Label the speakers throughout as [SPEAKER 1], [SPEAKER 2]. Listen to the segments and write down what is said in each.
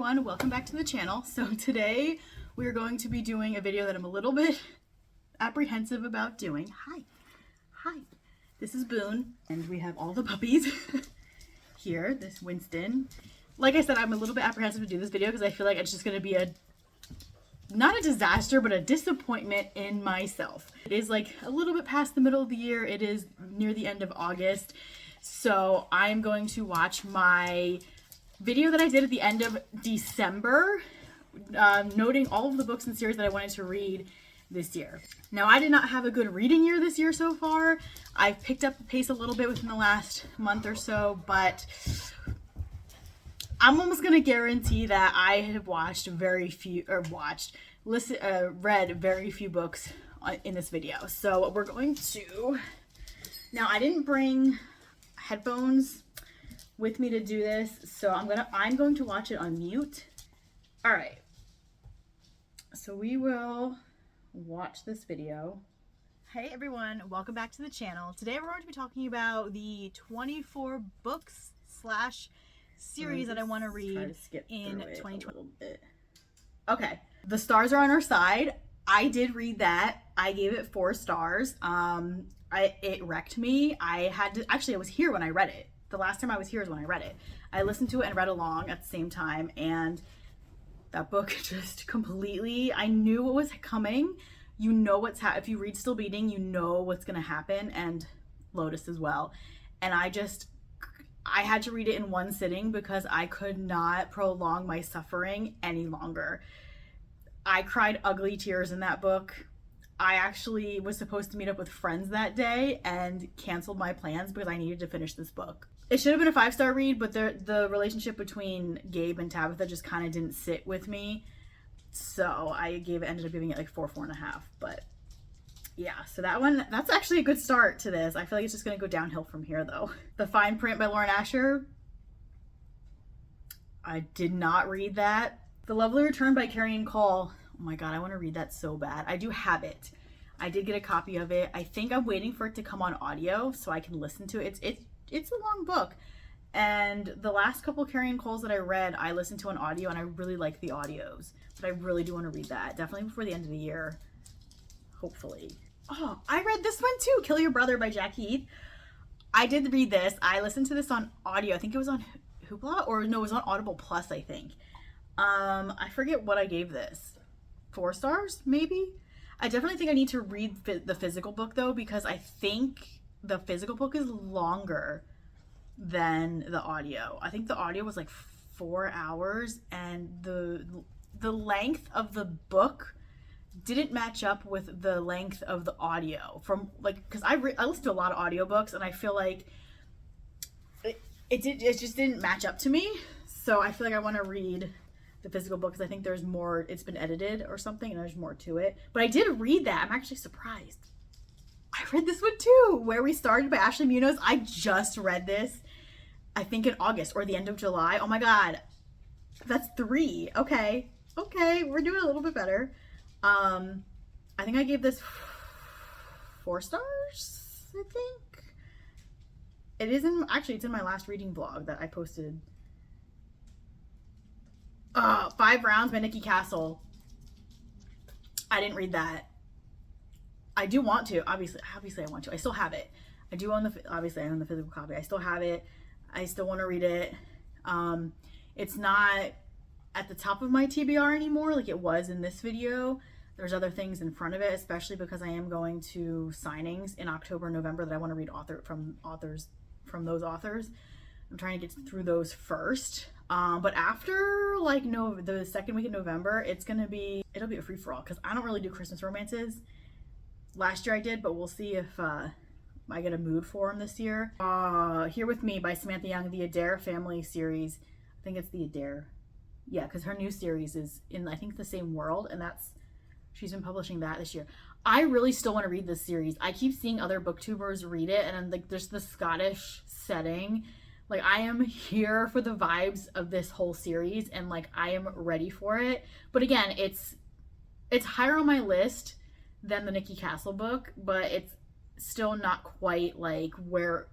[SPEAKER 1] everyone, welcome back to the channel. So today we are going to be doing a video that I'm a little bit apprehensive about doing. Hi, this is Boone, and we have all the puppies here. This Winston. Like I said, I'm a little bit apprehensive to do this video because I feel like it's just going to be not a disaster, but a disappointment in myself. It is like a little bit past the middle of the year. It is near the end of August. So I'm going to watch my video that I did at the end of December, noting all of the books and series that I wanted to read this year. Now, I did not have a good reading year this year so far. I've picked up the pace a little bit within the last month or so, but I'm almost going to guarantee that I have read very few books in this video. So we're going to, now I didn't bring headphones with me to do this, so I'm going to watch it on mute. All right, so we will watch this video. Hey everyone, welcome back to the channel. Today we're going to be talking about the 24 books / series that I want to read in 2020. Okay, The Stars Are on Our Side. I did read that. I gave it 4 stars. It wrecked me. I was here when I read it. The last time I was here is when I read it. I listened to it and read along at the same time, and that book just completely, I knew what was coming. You know if you read Still Beating, you know what's going to happen, and Lotus as well. And I had to read it in one sitting because I could not prolong my suffering any longer. I cried ugly tears in that book. I actually was supposed to meet up with friends that day and canceled my plans because I needed to finish this book. It should have been a 5-star read, but the relationship between Gabe and Tabitha just kind of didn't sit with me. So I ended up giving it like 4.5. But yeah, so that's actually a good start to this. I feel like it's just going to go downhill from here though. The Fine Print by Lauren Asher. I did not read that. The Lovely Return by Carrie Cole. Oh my god, I want to read that so bad. I do have it. I did get a copy of it. I think I'm waiting for it to come on audio so I can listen to it. It's a long book. And the last couple Carrie Coles that I read, I listened to on audio, and I really like the audios. But I really do want to read that. Definitely before the end of the year. Hopefully. Oh, I read this one too. Kill Your Brother by Jack Heath. I did read this. I listened to this on audio. I think it was on Hoopla, or no, it was on Audible Plus, I think. I forget what I gave this. 4 stars, maybe? I definitely think I need to read the physical book, though, because I think the physical book is longer than the audio. I think the audio was like 4 hours, and the length of the book didn't match up with the length of the audio. Because I listen to a lot of audiobooks, and I feel like it just didn't match up to me. So I feel like I want to read the physical book because I think there's more, it's been edited or something, and there's more to it. But I did read that. I'm actually surprised. I read this one too, Where We Started by Ashley Munoz. I just read this, I think in August or the end of July. Oh my god, that's 3. Okay, we're doing a little bit better. I think I gave this 4 stars, I think. It's in my last reading vlog that I posted. 5 Rounds by Nikki Castle. I didn't read that. I do want to. Obviously I want to. I still have it. I own the physical copy. I still have it. I still want to read it. It's not at the top of my TBR anymore like it was in this video. There's other things in front of it, especially because I am going to signings in October, November that I want to read from those authors. I'm trying to get through those first. But after the second week of November, it'll be a free-for-all because I don't really do Christmas romances. Last year I did, but we'll see if I get a mood for them this year. Here With Me by Samantha Young, the Adair family series. I think it's the Adair. Yeah, because her new series is in, I think, the same world, and she's been publishing that this year. I really still want to read this series. I keep seeing other booktubers read it, and I'm like, there's the Scottish setting. Like, I am here for the vibes of this whole series, and like, I am ready for it. But again, it's higher on my list than the Nikki Castle book, but it's still not quite like where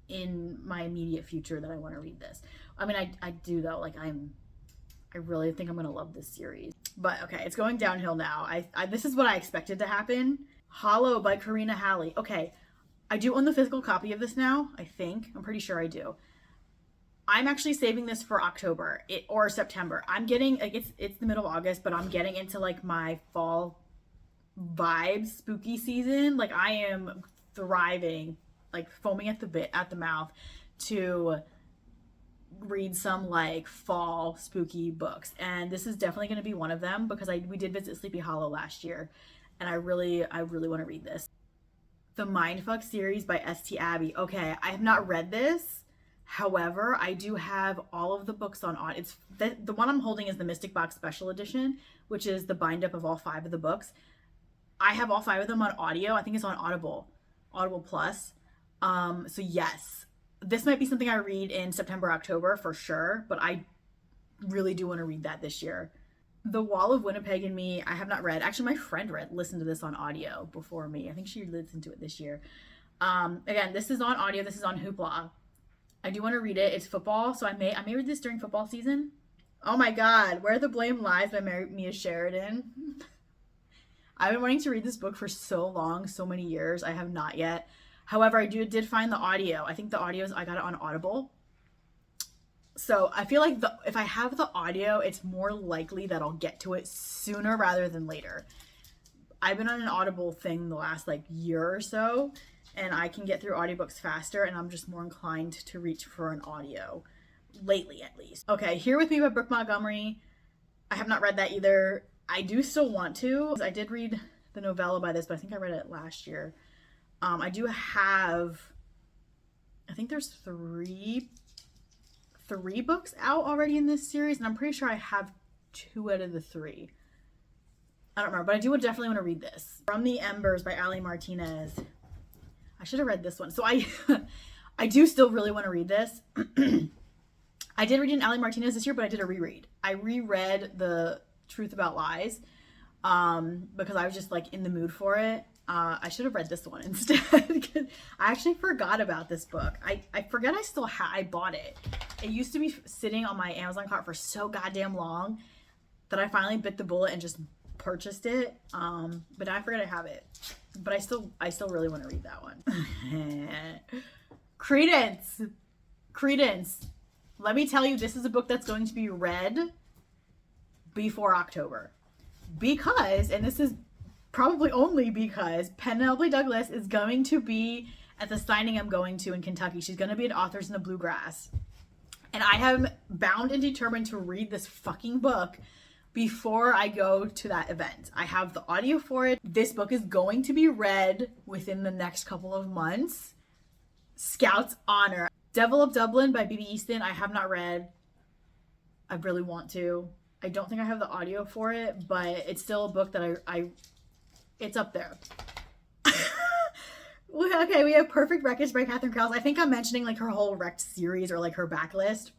[SPEAKER 1] in my immediate future that I want to read this. I mean, I do though. Like, I I really think I'm gonna love this series. But okay, it's going downhill now. This is what I expected to happen. Hollow by Karina Halley. Okay, I do own the physical copy of this now, I think. I'm pretty sure I do. I'm actually saving this for October or September. I'm getting, like, it's the middle of August, but I'm getting into like my fall vibes, spooky season. Like, I am thriving, like foaming at the mouth to read some like fall spooky books, and this is definitely going to be one of them because we did visit Sleepy Hollow last year, and I really want to read this. The Mindfuck series by St. Abbey. Okay, I have not read this. However, I do have all of the books on audio. It's the one I'm holding is the Mystic Box Special Edition, which is the bind up of all 5 of the books. I have all 5 of them on audio. I think it's on Audible Plus. So yes, this might be something I read in September, October for sure, but I really do want to read that this year. The Wall of Winnipeg and Me, I have not read. Actually, my friend listened to this on audio before me. I think she listened to it this year. Again, this is on audio. This is on Hoopla. I do want to read it. It's football, so I may read this during football season. Oh my God, Where the Blame Lies by Mia Sheridan. I've been wanting to read this book for so long, so many years. I have not yet. However, I did find the audio. I think the audio I got it on Audible. So I feel like if I have the audio, it's more likely that I'll get to it sooner rather than later. I've been on an Audible thing the last like year or so, and I can get through audiobooks faster, and I'm just more inclined to reach for an audio, lately at least. Okay, Here With Me by Brooke Montgomery. I have not read that either. I do still want to. I did read the novella by this, but I think I read it last year. I do have, I think there's three books out already in this series, and I'm pretty sure I have 2 out of the 3. I don't remember, but I do definitely want to read this. From the Embers by Ali Martinez. I should have read this one. So I do still really want to read this. I did read an Ali Martinez this year, but I did a reread. I reread The Truth About Lies because I was just like in the mood for it. I should have read this one instead. I actually forgot about this book. I forget I bought it. It used to be sitting on my Amazon cart for so goddamn long that I finally bit the bullet and just purchased it. But I forget I have it. But I still really want to read that one. Credence. Let me tell you, this is a book that's going to be read before October. Because, and this is probably only because Penelope Douglas is going to be at the signing I'm going to in Kentucky. She's going to be at Authors in the Bluegrass. And I am bound and determined to read this fucking book before I go to that event. I have the audio for it. This book is going to be read within the next couple of months. Scout's Honor. Devil of Dublin by B.B. Easton. I have not read. I really want to. I don't think I have the audio for it, but it's still a book that it's up there. Okay, we have Perfect Wreckage by Catherine Krause. I think I'm mentioning like her whole Wrecked series or like her backlist.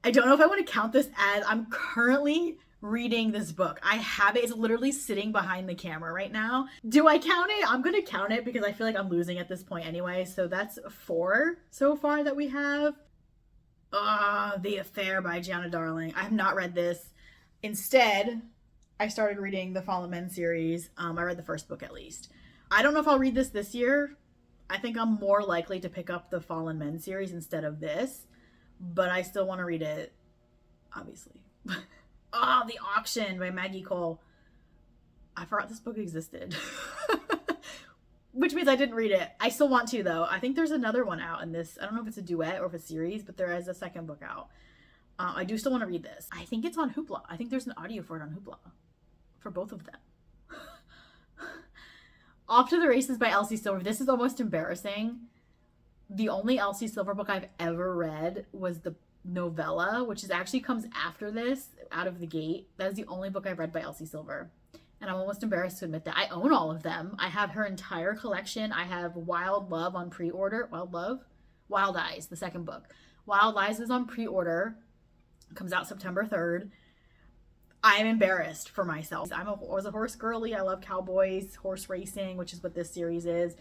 [SPEAKER 1] I don't know if I want to count this as I'm currently reading this book. I have it. It's literally sitting behind the camera right now. Do I count it? I'm going to count it because I feel like I'm losing at this point anyway. So that's 4 so far that we have. The Affair by Gianna Darling. I have not read this. Instead, I started reading the Fallen Men series. I read the first book at least. I don't know if I'll read this year. I think I'm more likely to pick up the Fallen Men series instead of this, but I still want to read it, obviously. The Auction by Maggie Cole. I forgot this book existed. Which means I didn't read it. I still want to, though. I think there's another one out in this. I don't know if it's a duet or if it's a series, but there is a second book out. I do still want to read this. I think it's on Hoopla. I think there's an audio for it on Hoopla. For both of them. Off to the Races by Elsie Silver. This is almost embarrassing. The only Elsie Silver book I've ever read was the novella, which actually comes after this, out of the gate. That is the only book I've read by Elsie Silver. And I'm almost embarrassed to admit that. I own all of them. I have her entire collection. I have Wild Love on pre-order. Wild Eyes, the second book. Wild Eyes is on pre-order. Comes out September 3rd. I'm embarrassed for myself. I was a horse girly. I love cowboys, horse racing, which is what this series is.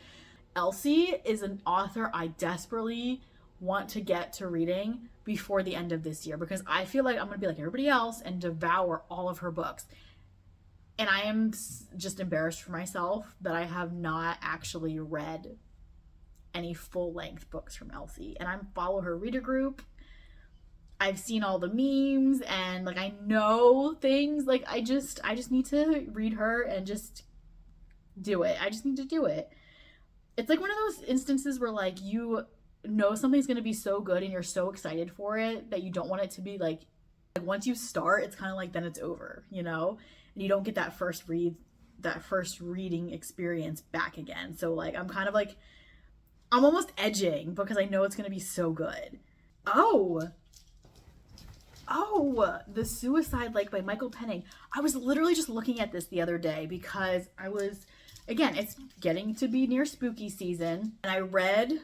[SPEAKER 1] Elsie is an author I desperately want to get to reading before the end of this year, because I feel like I'm going to be like everybody else and devour all of her books. And I am just embarrassed for myself that I have not actually read any full-length books from Elsie. And I follow her reader group. I've seen all the memes and like I know things. Like I just need to read her and just do it. I just need to do it. It's like one of those instances where like you know something's going to be so good and you're so excited for it that you don't want it to be like once you start, it's kind of like then it's over, you know? And you don't get that first reading experience back again. So like I'm kind of like I'm almost edging because I know it's going to be so good. Oh, The Suicide Lake by Michael Penning. I was literally just looking at this the other day because again, it's getting to be near spooky season. And I read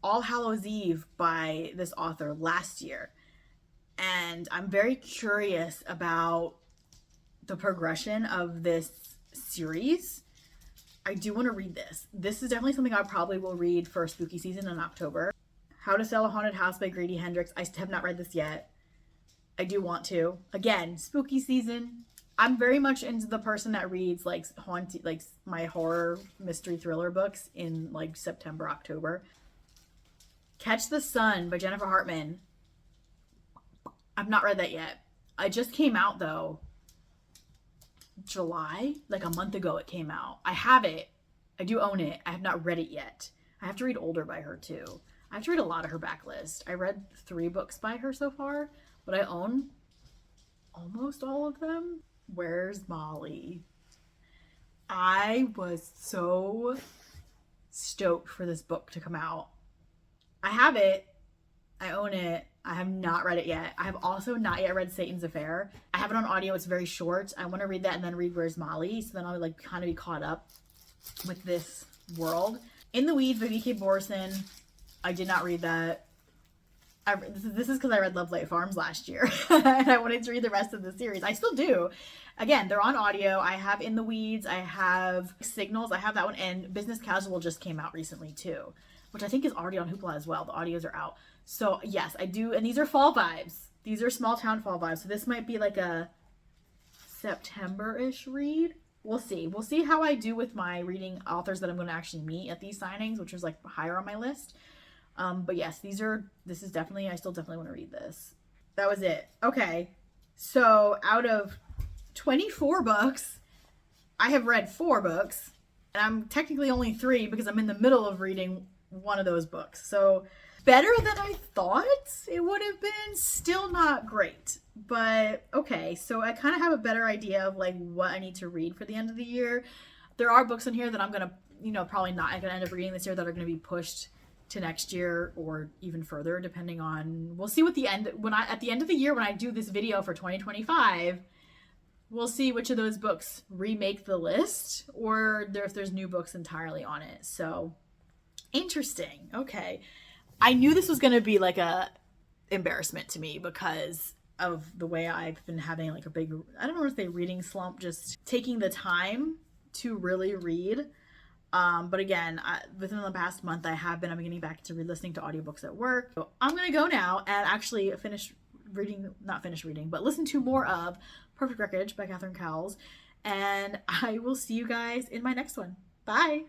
[SPEAKER 1] All Hallows Eve by this author last year. And I'm very curious about the progression of this series. I do want to read this. This is definitely something I probably will read for spooky season in October. How to Sell a Haunted House by Grady Hendrix. I have not read this yet. I do want to. Again, spooky season. I'm very much into the person that reads like my horror mystery thriller books in like September, October. Catch the Sun by Jennifer Hartman. I've not read that yet. It just came out though. July, like a month ago it came out. I have it. I do own it. I have not read it yet. I have to read Older by her too. I have to read a lot of her backlist. I read 3 books by her so far, but I own almost all of them. Where's Molly? I was so stoked for this book to come out. I have it. I own it. I have not read it yet. I have also not yet read Satan's Affair. I have it on audio. It's very short. I want to read that and then read Where's Molly, so then I'll like kind of be caught up with this world. In the Weeds by B.K. Borson. I did not read that. This is because I read Love Light Farms last year and I wanted to read the rest of the series. I still do. Again, they're on audio. I have In the Weeds. I have Signals. I have that one. And Business Casual just came out recently too, which I think is already on Hoopla as well. The audios are out. So yes, I do. And these are fall vibes. These are small town fall vibes. So this might be like a September-ish read. We'll see. We'll see how I do with my reading authors that I'm going to actually meet at these signings, which is like higher on my list. But yes, I still definitely want to read this. That was it. Okay. So out of 24 books, I have read 4 books, and I'm technically only 3 because I'm in the middle of reading one of those books. So better than I thought it would have been. Still not great, but okay. So I kind of have a better idea of like what I need to read for the end of the year. There are books in here that I'm going to, probably not going to end up reading this year that are going to be pushed to next year or even further, depending on, we'll see what at the end of the year, when I do this video for 2025, we'll see which of those books remake the list or if there's new books entirely on it. So interesting. Okay. I knew this was going to be like a embarrassment to me because of the way I've been having like a big, I don't know if they reading slump, just taking the time to really read. But again, within the past month, I've been getting back to listening to audiobooks at work. So I'm going to go now and actually but listen to more of Perfect Wreckage by Catherine Cowles. And I will see you guys in my next one. Bye.